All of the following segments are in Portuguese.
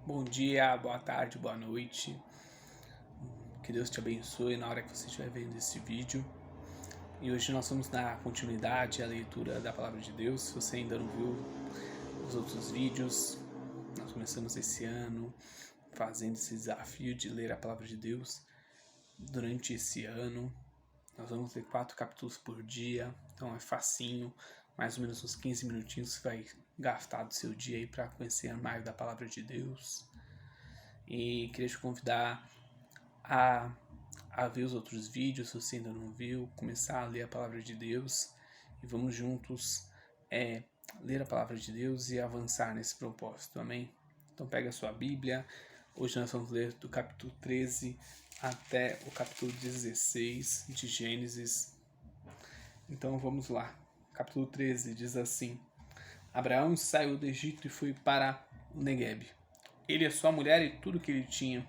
Bom dia, boa tarde, boa noite. Que Deus te abençoe na hora que você estiver vendo esse vídeo. E hoje nós vamos dar continuidade à leitura da Palavra de Deus. Se você ainda não viu os outros vídeos, nós começamos esse ano fazendo esse desafio de ler a Palavra de Deus durante esse ano. Nós vamos ler 4 capítulos por dia, então é facinho, mais ou menos uns 15 minutinhos você vai gastar do seu dia aí para conhecer mais da Palavra de Deus. E queria te convidar a ver os outros vídeos, se você ainda não viu, começar a ler a Palavra de Deus e vamos juntos ler a Palavra de Deus e avançar nesse propósito, amém? Então pega a sua Bíblia, hoje nós vamos ler do capítulo 13 até o capítulo 16 de Gênesis. Então vamos lá, capítulo 13 diz assim: Abraão saiu do Egito e foi para o Neguebe, ele, a sua mulher e tudo que ele tinha.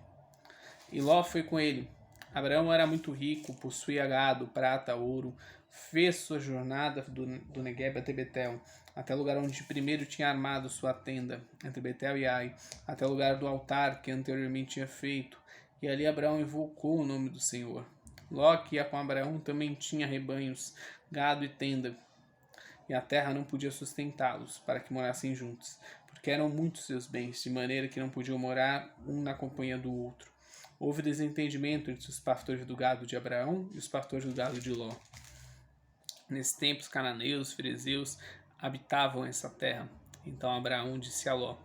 E Ló foi com ele. Abraão era muito rico, possuía gado, prata, ouro. Fez sua jornada do Neguebe até Betel, até o lugar onde primeiro tinha armado sua tenda, entre Betel e Ai, até o lugar do altar que anteriormente tinha feito. E ali Abraão invocou o nome do Senhor. Ló, que ia com Abraão, também tinha rebanhos, gado e tenda, e a terra não podia sustentá-los, para que morassem juntos, porque eram muitos seus bens, de maneira que não podiam morar um na companhia do outro. Houve desentendimento entre os pastores do gado de Abraão e os pastores do gado de Ló. Nesse tempo, os cananeus, os ferezeus habitavam essa terra. Então Abraão disse a Ló: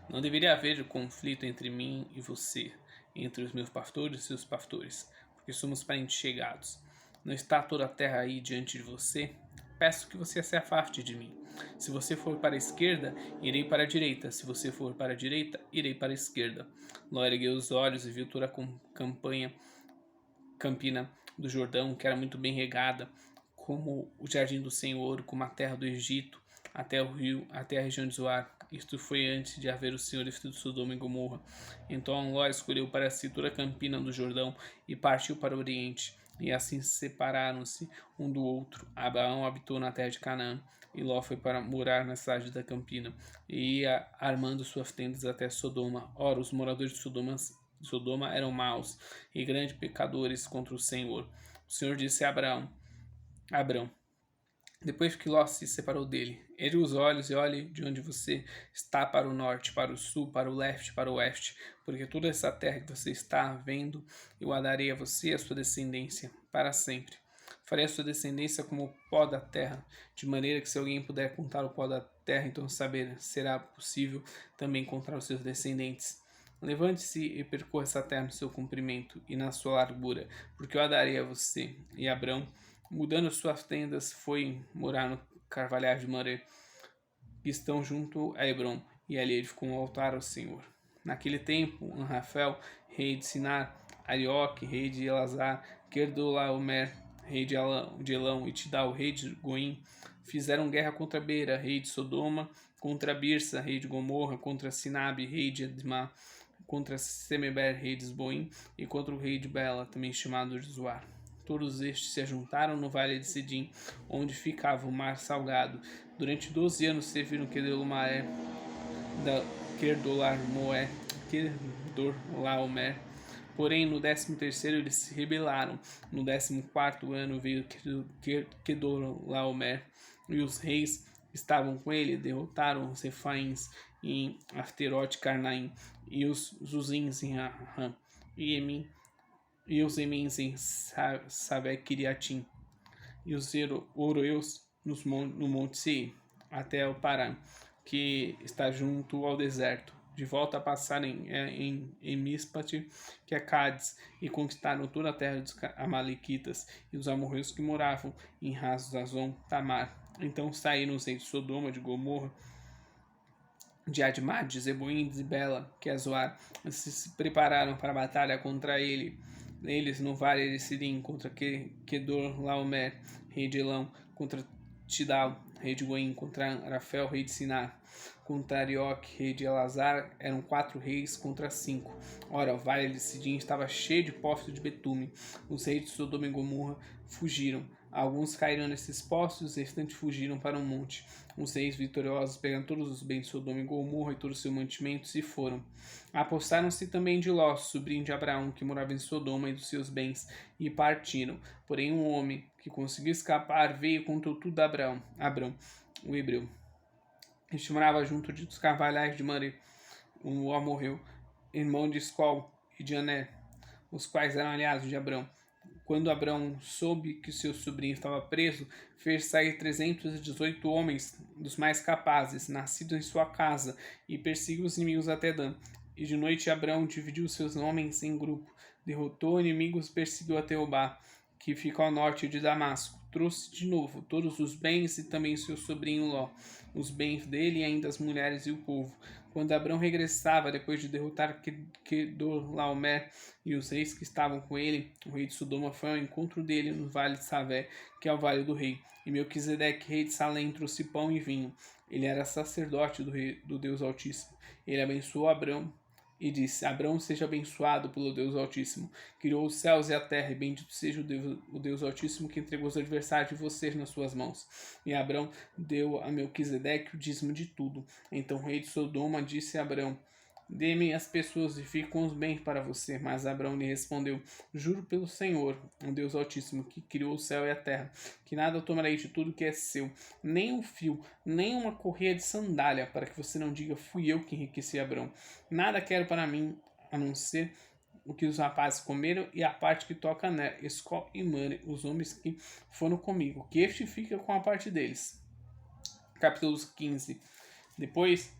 Não deveria haver conflito entre mim e você, entre os meus pastores e seus pastores, porque somos parentes chegados. Não está toda a terra aí diante de você? Peço que você se afaste de mim. Se você for para a esquerda, irei para a direita. Se você for para a direita, irei para a esquerda. Ló ergueu os olhos e viu toda a campina do Jordão, que era muito bem regada, como o jardim do Senhor, como a terra do Egito, até o rio, até a região de Zoar. Isto foi antes de haver o Senhor de Sodoma e Gomorra. Então Ló escolheu para si toda a campina do Jordão e partiu para o oriente. E assim separaram-se um do outro. Abraão habitou na terra de Canaã, e Ló foi para morar na cidade da campina, e ia armando suas tendas até Sodoma. Ora, os moradores de Sodoma eram maus e grandes pecadores contra o Senhor. O Senhor disse a Abrão, depois que Ló se separou dele: ergue os olhos e olhe de onde você está, para o norte, para o sul, para o leste, para o oeste, porque toda essa terra que você está vendo, eu a darei a você e a sua descendência para sempre. Farei a sua descendência como o pó da terra, de maneira que se alguém puder contar o pó da terra, então será possível também contar os seus descendentes. Levante-se e percorra essa terra no seu comprimento e na sua largura, porque eu a darei a você. E Abrão, mudando suas tendas, foi morar no carvalhais de Mamré, que estão junto a Hebron, e ali edificou um altar ao Senhor. Naquele tempo, Anrafel, rei de Sinar, Arioque, rei de Elazar, Querdolaomer, rei de Elão, e Tidal, rei de Goim, fizeram guerra contra Beira, rei de Sodoma, contra Birsa, rei de Gomorra, contra Sinabe, rei de Edmá, contra Semeber, rei de Esboim, e contra o rei de Bela, também chamado de Zoar. Todos estes se juntaram no vale de Sidim, onde ficava o mar salgado. Durante 12 anos serviram Kedorlaomer. Porém, no 13º eles se rebelaram. No 14º ano veio Kedorlaomer, e os reis que estavam com ele derrotaram os Refaíns em Afterote Carnaim, e os Zuzins em Arram, e os Emins em Savekiriatim, e os Oroeus no Monte Seir, até o Parã, que está junto ao deserto. De volta a passar em Mispate, que é Cádiz, e conquistaram toda a terra dos Amalequitas e os amorreus que moravam em Hazazon Tamar. Então saíram os reis de Sodoma, de Gomorra, de Admá, de Zeboim, de Bela, que é Zoar, se prepararam para a batalha contra eles no vale de Sidim, contra Kedorlaomer, rei de Elão, contra Tidal, rei de Goim, contra Arafel, rei de Sinar, contra Arioque, rei de Elazar. Eram 4 reis contra 5. Ora, o vale de Sidim estava cheio de poços de betume. Os reis de Sodoma e Gomorra fugiram. Alguns caíram nesses poços, os restantes fugiram para um monte. Os reis vitoriosos pegaram todos os bens de Sodoma e Gomorra e todos os seus mantimentos e foram. Apossaram-se também de Ló, sobrinho de Abraão, que morava em Sodoma, e dos seus bens, e partiram. Porém, um homem que conseguiu escapar veio e contou tudo a Abrão, o hebreu. Este morava junto dos carvalhais de Mamre. O Ló morreu, irmão de Escol e de Aner, os quais eram aliados de Abrão. Quando Abrão soube que seu sobrinho estava preso, fez sair 318 homens, dos mais capazes, nascidos em sua casa, e perseguiu os inimigos até Dan. E de noite Abrão dividiu seus homens em grupo, derrotou inimigos e perseguiu até Obá, que fica ao norte de Damasco. Trouxe de novo todos os bens e também seu sobrinho Ló, os bens dele e ainda as mulheres e o povo. Quando Abrão regressava, depois de derrotar Kedorlaomer e os reis que estavam com ele, o rei de Sodoma foi ao encontro dele no vale de Savé, que é o vale do rei. E Melquisedeque, rei de Salém, trouxe pão e vinho. Ele era sacerdote do Deus Altíssimo. Ele abençoou Abrão e disse: Abrão seja abençoado pelo Deus Altíssimo. Criou os céus e a terra, e bendito seja o Deus Altíssimo que entregou os adversários de vocês nas suas mãos. E Abrão deu a Melquisedeque o dízimo de tudo. Então o rei de Sodoma disse a Abrão: Dê-me as pessoas e fique com os bens para você. Mas Abrão lhe respondeu: Juro pelo Senhor, o Deus Altíssimo, que criou o céu e a terra, que nada tomarei de tudo que é seu, nem um fio, nem uma correia de sandália, para que você não diga: fui eu que enriqueci Abrão. Nada quero para mim, a não ser o que os rapazes comeram e a parte que toca a Ner, Escol e Mamre, os homens que foram comigo, que este fica com a parte deles. Capítulos 15. Depois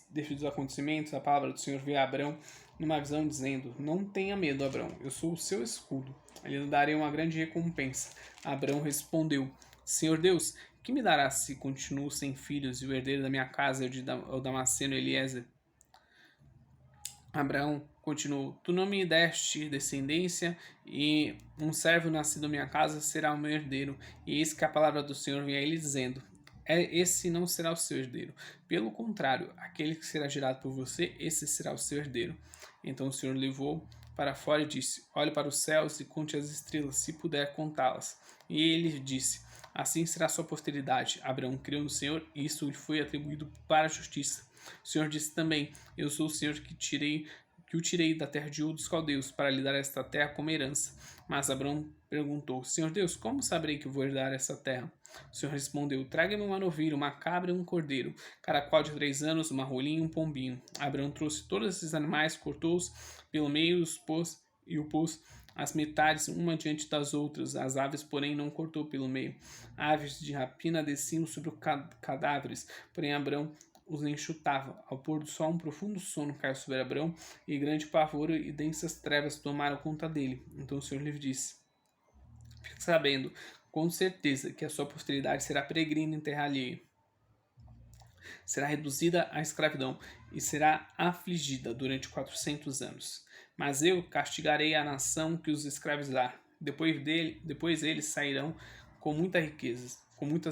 destes acontecimentos, a palavra do Senhor veio a Abrão numa visão, dizendo: Não tenha medo, Abrão, eu sou o seu escudo. Eu lhe darei uma grande recompensa. Abrão respondeu: Senhor Deus, que me dará se continuo sem filhos e o herdeiro da minha casa é o Damasceno Eliezer? Abraão continuou: Tu não me deste descendência, e um servo nascido da minha casa será o meu herdeiro. E eis que a palavra do Senhor vem a ele dizendo: Esse não será o seu herdeiro. Pelo contrário, aquele que será gerado por você, esse será o seu herdeiro. Então o Senhor levou para fora e disse: Olhe para os céus e conte as estrelas, se puder contá-las. E ele disse: Assim será sua posteridade. Abraão creu no Senhor, e isso lhe foi atribuído para a justiça. O Senhor disse também: Eu sou o Senhor que o tirei da terra de Ur dos caldeus, para lhe dar esta terra como herança. Mas Abraão perguntou: Senhor Deus, como saberei que vou herdar essa terra? O Senhor respondeu: Traga-me uma novilha, uma cabra e um cordeiro, cada qual de 3 anos, uma rolinha e um pombinho. Abraão trouxe todos esses animais, cortou-os pelo meio e o pôs as metades uma diante das outras. As aves, porém, não cortou pelo meio. Aves de rapina desciam sobre os cadáveres, porém Abraão os enxutava. Ao pôr do sol, um profundo sono caiu sobre Abrão, e grande pavor e densas trevas tomaram conta dele. Então o Senhor lhe disse: Fique sabendo, com certeza, que a sua posteridade será peregrina em terra alheia. Será reduzida à escravidão e será afligida durante 400 anos. Mas eu castigarei a nação que os escravizar. Depois eles sairão com muitas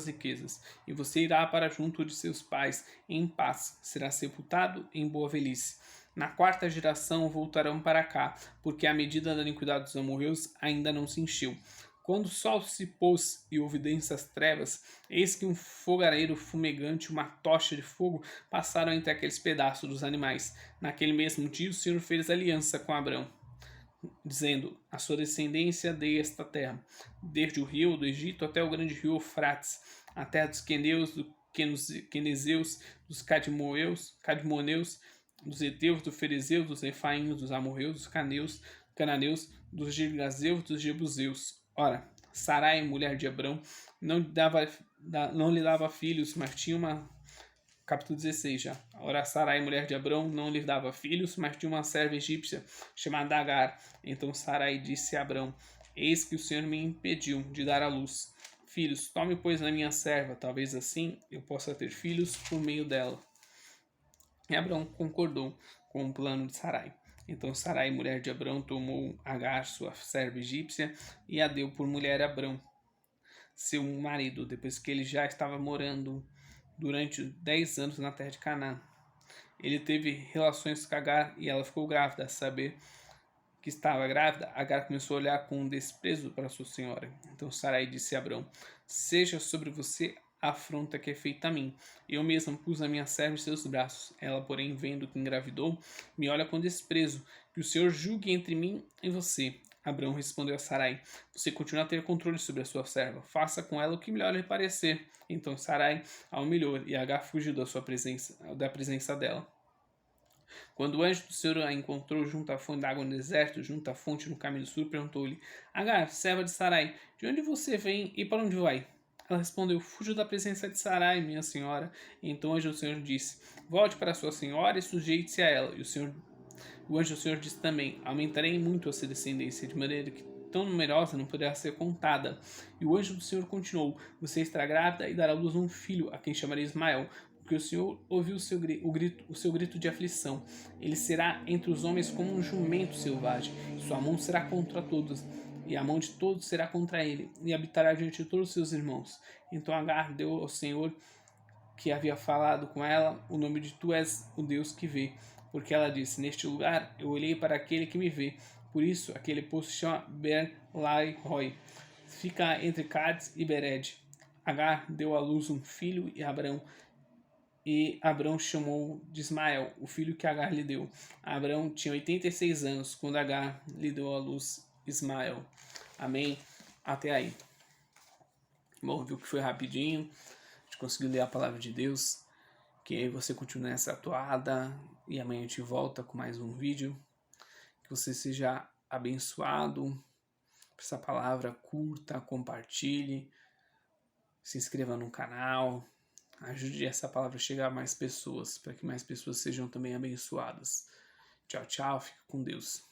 riquezas, e você irá para junto de seus pais em paz, será sepultado em boa velhice. Na 4ª geração voltarão para cá, porque a medida da iniquidade dos amorreus ainda não se encheu. Quando o sol se pôs e houve densas trevas, eis que um fogareiro fumegante e uma tocha de fogo passaram entre aqueles pedaços dos animais. Naquele mesmo dia o Senhor fez aliança com Abrão, dizendo: A sua descendência dei esta terra, desde o rio do Egito até o grande rio Eufrates, a terra dos queneus, dos quenezeus, dos cadmoneus, dos heteus, dos ferezeus, dos refaínos, dos amorreus, dos cananeus, dos girgazeus, dos jebuseus. Ora, Sarai, mulher de Abrão, não lhe dava filhos, mas tinha uma... Capítulo 16 já. Ora, Sarai, mulher de Abrão, não lhe dava filhos, mas tinha uma serva egípcia chamada Agar. Então Sarai disse a Abrão: Eis que o Senhor me impediu de dar à luz filhos. Tome, pois, na minha serva, talvez assim eu possa ter filhos por meio dela. E Abrão concordou com o plano de Sarai. Então Sarai, mulher de Abrão, tomou Agar, sua serva egípcia, e a deu por mulher a Abrão, seu marido, depois que ele já estava morando durante 10 anos na terra de Canaã. Ele teve relações com Agar e ela ficou grávida, a saber, que estava grávida, Agar começou a olhar com desprezo para sua senhora. Então Sarai disse a Abrão: Seja sobre você a afronta que é feita a mim. Eu mesma pus a minha serva em seus braços. Ela, porém, vendo que engravidou, me olha com desprezo. Que o Senhor julgue entre mim e você. Abrão respondeu a Sarai: Você continua a ter controle sobre a sua serva. Faça com ela o que melhor lhe parecer. Então Sarai a humilhou e Agar fugiu da presença dela. Quando o anjo do Senhor a encontrou junto à fonte d'água no deserto, junto à fonte no caminho do sul, perguntou-lhe: Agar, serva de Sarai, de onde você vem e para onde vai? Ela respondeu: Fujo da presença de Sarai, minha senhora. E então o anjo do Senhor disse: Volte para sua senhora e sujeite-se a ela. E o anjo do Senhor disse também: Aumentarei muito a sua descendência, de maneira que tão numerosa não poderá ser contada. E o anjo do Senhor continuou: Você estará grávida e dará à luz um filho, a quem chamarei Ismael, porque o Senhor ouviu o seu grito de aflição. Ele será entre os homens como um jumento selvagem, e sua mão será contra todos, e a mão de todos será contra ele, e habitará diante de todos os seus irmãos. Então Agar deu ao Senhor, que havia falado com ela, o nome de Tu és o Deus que vê, porque ela disse: Neste lugar eu olhei para aquele que me vê. Por isso aquele poço se chama Ber-Lai-Roi. Fica entre Cádiz e Bered. Agar deu à luz um filho e Abrão chamou de Ismael, o filho que Agar lhe deu. Abrão tinha 86 anos quando Agar lhe deu à luz Ismael. Amém? Até aí. Bom, viu que foi rapidinho. A gente conseguiu ler a palavra de Deus. Que aí você continue nessa atuada. E amanhã a gente volta com mais um vídeo. Que você seja abençoado por essa palavra. Curta, compartilhe. Se inscreva no canal. Ajude essa palavra a chegar a mais pessoas, para que mais pessoas sejam também abençoadas. Tchau, tchau. Fica com Deus.